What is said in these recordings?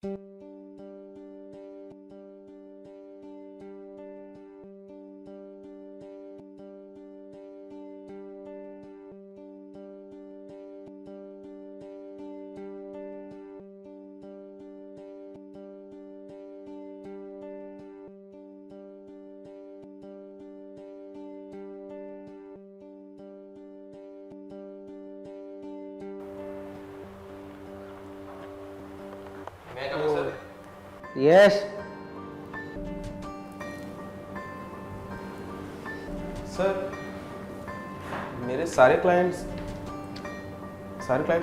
Yes sir, मेरे सारे clients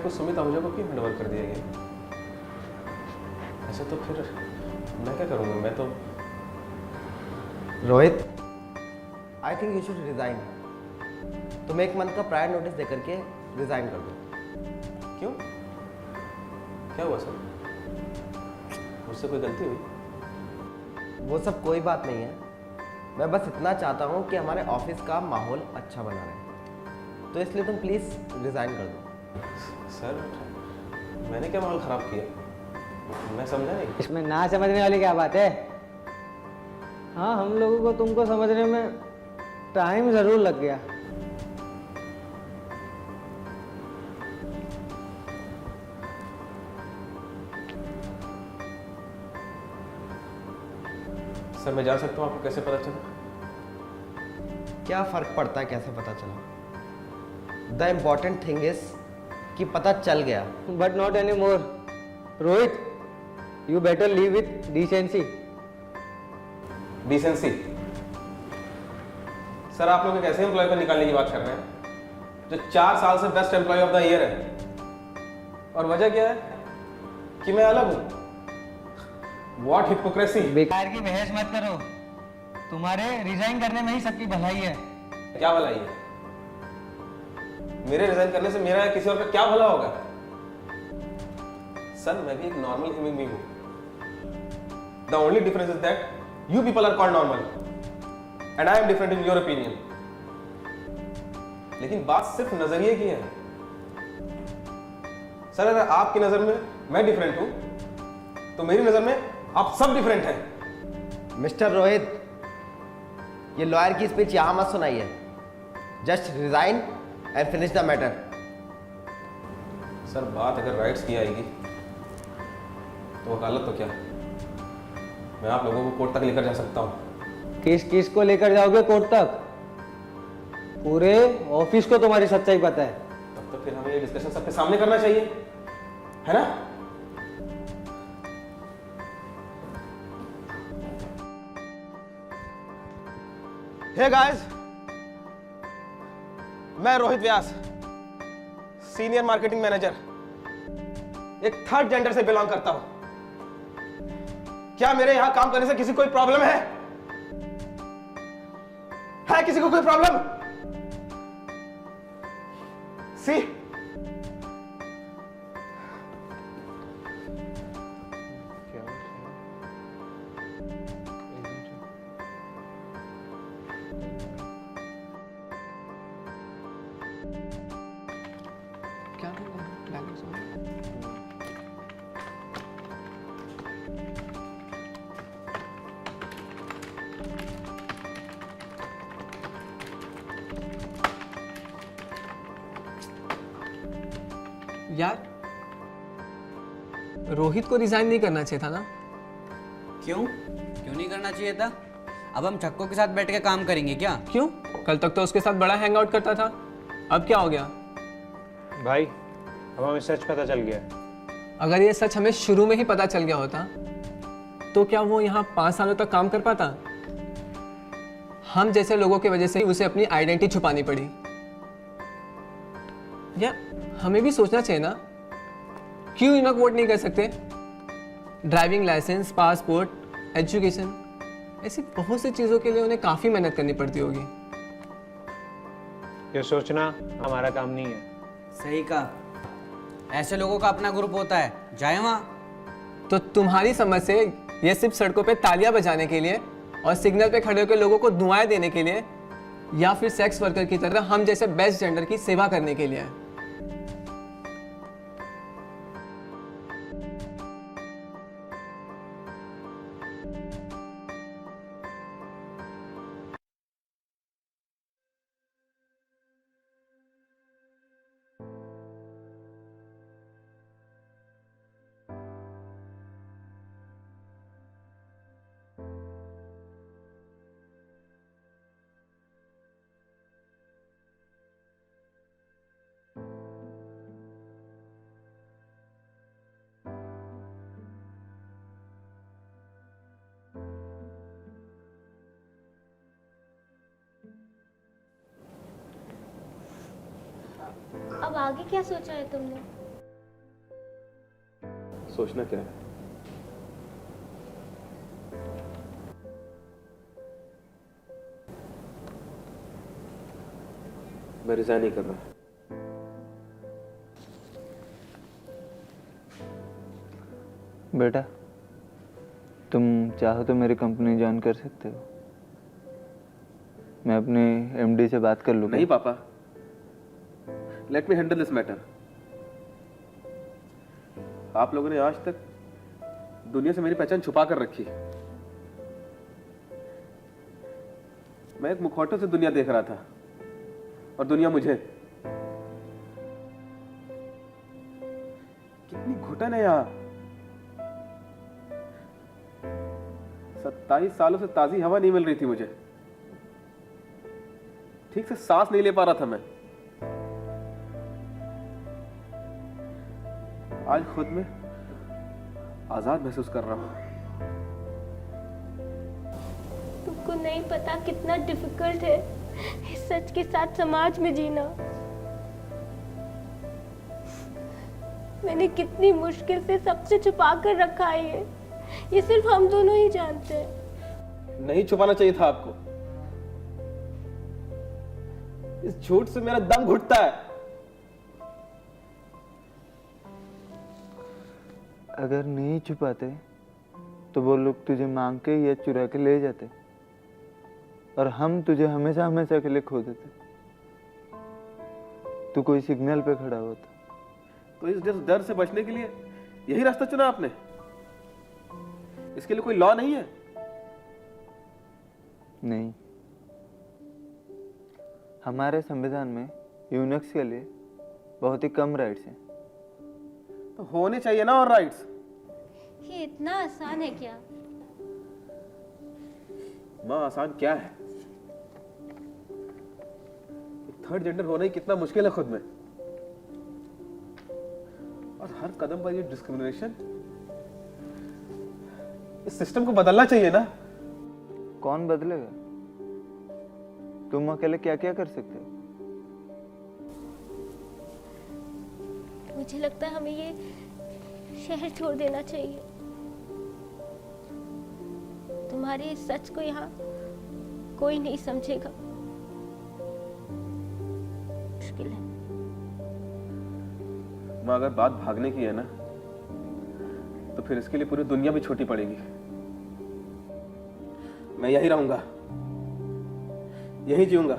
को सुमित आहूजा को क्यों हैंडओवर कर दिया गया? ऐसा तो फिर मैं क्या करूँगा? मैं तो Rohit, I think you should resign. तुम एक मंथ का प्रायर नोटिस देकर के रिजाइन कर दो। क्यों? क्या हुआ सर? मुझसे कोई गलती हुई? वो सब कोई बात नहीं है, मैं बस इतना चाहता हूँ कि हमारे ऑफिस का माहौल अच्छा बना रहे, तो इसलिए तुम प्लीज़ रिजाइन कर दो। सर, मैंने क्या माहौल खराब किया? मैं समझा नहीं। इसमें ना समझने वाली क्या बात है? हाँ, हम लोगों को तुमको समझने में टाइम ज़रूर लग गया। सर, मैं जान सकता हूँ आपको कैसे पता चला? क्या फ़र्क पड़ता है कैसे पता चला? द इम्पॉर्टेंट थिंग इज कि पता चल गया। But not any more. Rohit, you better leave with decency. Decency? Sir, आप लोग एक ऐसे एम्प्लॉय को निकालने की बात कर रहे हैं जो 4 साल से best employee of the year है, और वजह क्या है? कि मैं अलग हूं। What hypocrisy! बेकार की बहस मत करो। तुम्हारे रिजाइन करने में ही सबकी भलाई है। क्या भलाई है? मेरे रिजाइन करने से मेरा या किसी और का क्या भला होगा? सर, मैं भी एक नॉर्मल ह्यूमन बीइंग हूं। The only difference is that you people are called normal and I am different in your opinion. लेकिन बात सिर्फ नजरिए की है। सर, अगर आपकी नजर में मैं डिफरेंट हूं, तो मेरी नजर में आप सब डिफरेंट हैं। मिस्टर रोहित, ये लॉयर की स्पीच यहां मत सुनाइए। Just resign and finish the matter. Sir, बात अगर राइट्स की आएगी तो वकालत तो क्या, मैं आप लोगों को कोर्ट तक लेकर जा सकता हूं। किस को लेकर जाओगे कोर्ट तक? पूरे ऑफिस को तुम्हारी सच्चाई पता है। तब तो फिर हमें ये डिस्कशन सबके सामने करना चाहिए, है ना? हे गाइस, मैं Rohit Vyas, senior marketing manager, एक थर्ड जेंडर से बिलोंग करता हूं। क्या मेरे यहां काम करने से किसी को कोई प्रॉब्लम है? किसी को कोई प्रॉब्लम? सी, यार, रोहित को रिजाइन नहीं करना चाहिए था ना? क्यों नहीं करना चाहिए था? अब हम छक्कों के साथ बैठ के काम करेंगे क्या? क्यों? कल तक तो उसके साथ बड़ा हैंग आउट करता था, अब क्या हो गया? भाई, अब हमें सच पता चल गया। अगर ये सच हमें शुरू में ही पता चल गया होता तो क्या वो यहाँ 5 सालों तक काम कर पाता? हम जैसे लोगों की वजह से उसे अपनी आइडेंटिटी छुपानी पड़ी। यार, हमें भी सोचना चाहिए ना, क्यों इनक वोट नहीं कर सकते? ड्राइविंग लाइसेंस, पासपोर्ट, एजुकेशन, ऐसी बहुत सी चीज़ों के लिए उन्हें काफ़ी मेहनत करनी पड़ती होगी। ये सोचना हमारा काम नहीं है। सही कहा। ऐसे लोगों का अपना ग्रुप होता है, जाए वहां। तो तुम्हारी समझ से ये सिर्फ सड़कों पे तालियां बजाने के लिए और सिग्नल पे खड़े होकर लोगों को दुआएं देने के लिए, या फिर सेक्स वर्कर की तरह हम जैसे बेस्ट जेंडर की सेवा करने के लिए है? अब आगे क्या सोचा है तुमने? सोचना क्या है? मैं रिजाइन नहीं कर रहा। बेटा, तुम चाहो तो मेरी कंपनी ज्वाइन कर सकते हो। मैं अपने एमडी से बात कर लूँगा। नहीं पापा, let me handle this matter. आप लोगों ने आज तक दुनिया से मेरी पहचान छुपा कर रखी। मैं एक मुखौटे से दुनिया देख रहा था और दुनिया मुझे। कितनी घुटन है यहां। 27 सालों से ताजी हवा नहीं मिल रही थी मुझे। ठीक से सांस नहीं ले पा रहा था मैं। आज खुद में आजाद महसूस कर रहा हूं। तुमको नहीं पता कितना डिफिकल्ट है इस सच के साथ समाज में जीना। मैंने कितनी मुश्किल से सबसे छुपा कर रखा है ये सिर्फ हम दोनों ही जानते हैं। नहीं छुपाना चाहिए था आपको। इस झूठ से मेरा दम घुटता है। अगर नहीं छुपाते तो वो लोग तुझे मांग के या चुरा के ले जाते और हम तुझे हमेशा हमेशा के लिए खो देते। तू कोई सिग्नल पे खड़ा होता। तो इस डर से बचने के लिए यही रास्ता चुना आपने? इसके लिए कोई लॉ नहीं है? नहीं, हमारे संविधान में यूनिक्स के लिए बहुत ही कम राइट्स हैं। तो होने चाहिए ना और राइट्स। ये इतना आसान है क्या? मां, आसान क्या है? थर्ड जेंडर होना ही कितना मुश्किल है खुद में। और हर कदम पर ये डिस्क्रिमिनेशन। इस सिस्टम को बदलना चाहिए ना। कौन बदलेगा? तुम अकेले क्या क्या कर सकते हो? मुझे लगता है हमें ये शहर छोड़ देना चाहिए। तुम्हारे इस सच को यहाँ कोई नहीं समझेगा। मुश्किल है। मां, अगर बात भागने की है ना तो फिर इसके लिए पूरी दुनिया भी छोटी पड़ेगी। मैं यही रहूंगा, यही जीऊंगा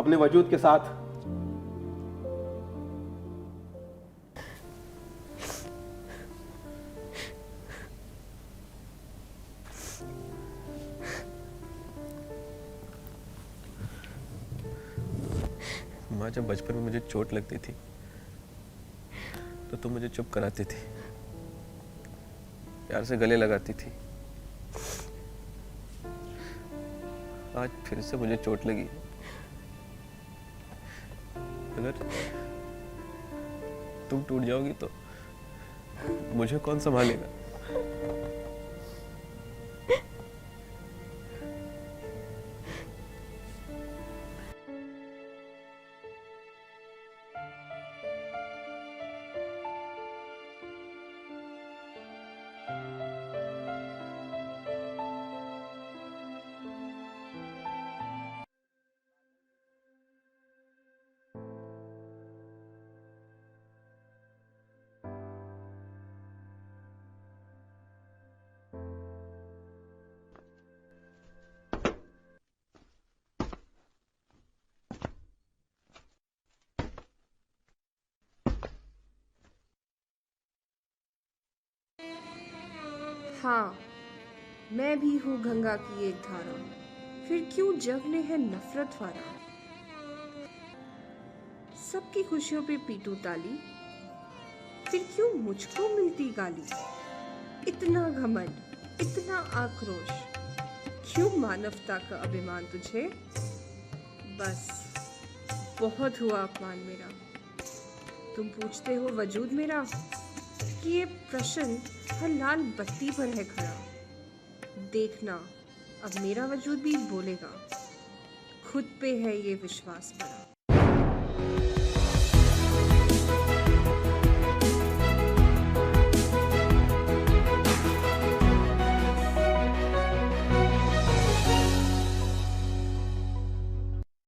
अपने वजूद के साथ। माँ, जब बचपन में मुझे चोट लगती थी तो तुम मुझे चुप कराती थी, प्यार से गले लगाती थी। आज फिर से मुझे चोट लगी। अगर तुम टूट जाओगी तो मुझे कौन संभालेगा? हाँ, मैं भी हूँ गंगा की एक धारा, फिर क्यों जग ने है नफरत वारा। सबकी खुशियों पे पीटू ताली, फिर क्यों मुझको मिलती गाली। इतना घमंड, इतना आक्रोश, क्यों मानवता का अभिमान तुझे। बस बहुत हुआ अपमान मेरा। तुम पूछते हो वजूद मेरा, कि ये प्रश्न हर लाल बत्ती पर है खड़ा। देखना अब मेरा वजूद भी बोलेगा, खुद पे है ये विश्वास बड़ा।